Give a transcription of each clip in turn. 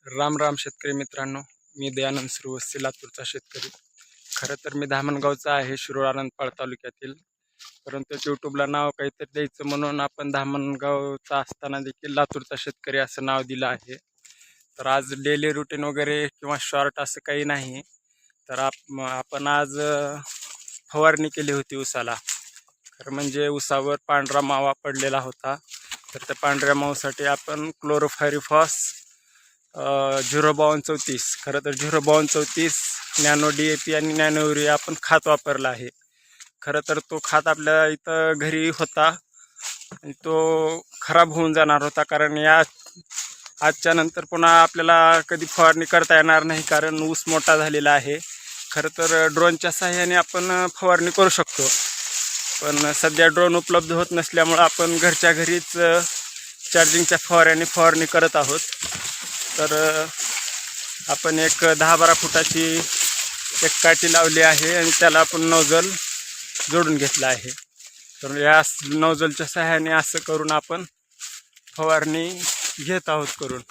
राम राम शेतकरी मित्रांनो, मी दयानंद श्रीवत्सी लातूरचा शेतकरी. खरं तर मी धामणगावचा आहे, शिरूर आनंदपाळ तालुक्यातील. परंतु यूट्यूबला नाव काहीतरी द्यायचं म्हणून आपण धामणगावचा असताना देखील लातूरचा शेतकरी असं नाव दिलं आहे. तर आज डेली रुटीन वगैरे किंवा शॉर्ट असं काही नाही. तर आपण आज फवारणी केली होती ऊसाला. खरं म्हणजे ऊसावर पांढरा मावा पडलेला होता. तर त्या पांढऱ्या मावासाठी आपण क्लोरोफायरिफॉस 05234, खरं तर 05234 नॅनो DAP आणि नॅनो युरिया आपण खत वापरला आहे. खरं तर तो खत आपल्या इथं घरी होता आणि तो खराब होऊन जाणार होता, कारण आजच्या नंतर पुन्हा आपल्याला कधी फवारणी करता येणार नाही, कारण ऊस मोठा झालेला आहे. खरं तर ड्रोनच्या सहाय्याने आपण फवारणी करू शकतो, पण सध्या ड्रोन उपलब्ध होत नसल्यामुळं आपण घरच्या घरीच चार्जिंगच्या फवाऱ्याने फवारणी करत आहोत. तर आपण एक 10-12 फुटाची एक काठी लावली आहे आणि त्याला आपण नोझल जोडून घेतला आहे. तर या नोझलच्या सहाय्याने असं करून आपण फवारणी घेत आहोत करून.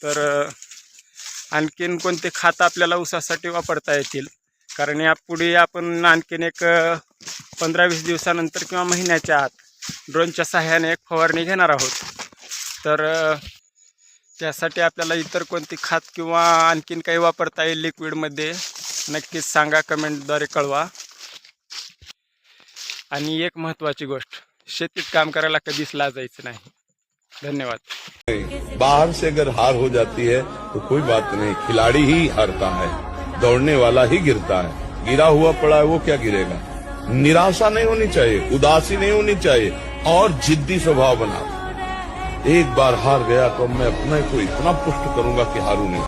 तर आणखीन कोणते खत आपल्याला ऊसासाठी वापरता येतील, कारण यापुढे आपण आणखीन एक 15-20 दिवसानंतर किंवा महिन्याच्या आत ड्रोनच्या सहाय्याने एक फवारणी घेणार आहोत. तर त्यासाठी आपल्याला इतर कोणती खत किंवा आणखीन काही वापरता येईल लिक्विडमध्ये, नक्कीच सांगा, कमेंटद्वारे कळवा. आणि एक महत्त्वाची गोष्ट, शेतीत काम करायला कधीच लाजायचं नाही. धन्यवाद. बाहर से अगर हार हो जाती है तो कोई बात नहीं, खिलाड़ी ही हारता है, दौड़ने वाला ही गिरता है. गिरा हुआ पड़ा है वो क्या गिरेगा. निराशा नहीं होनी चाहिए, उदासी नहीं होनी चाहिए और जिद्दी स्वभाव बना. एक बार हार गया तो मैं अपने को इतना पुष्ट करूंगा कि हारू नहीं.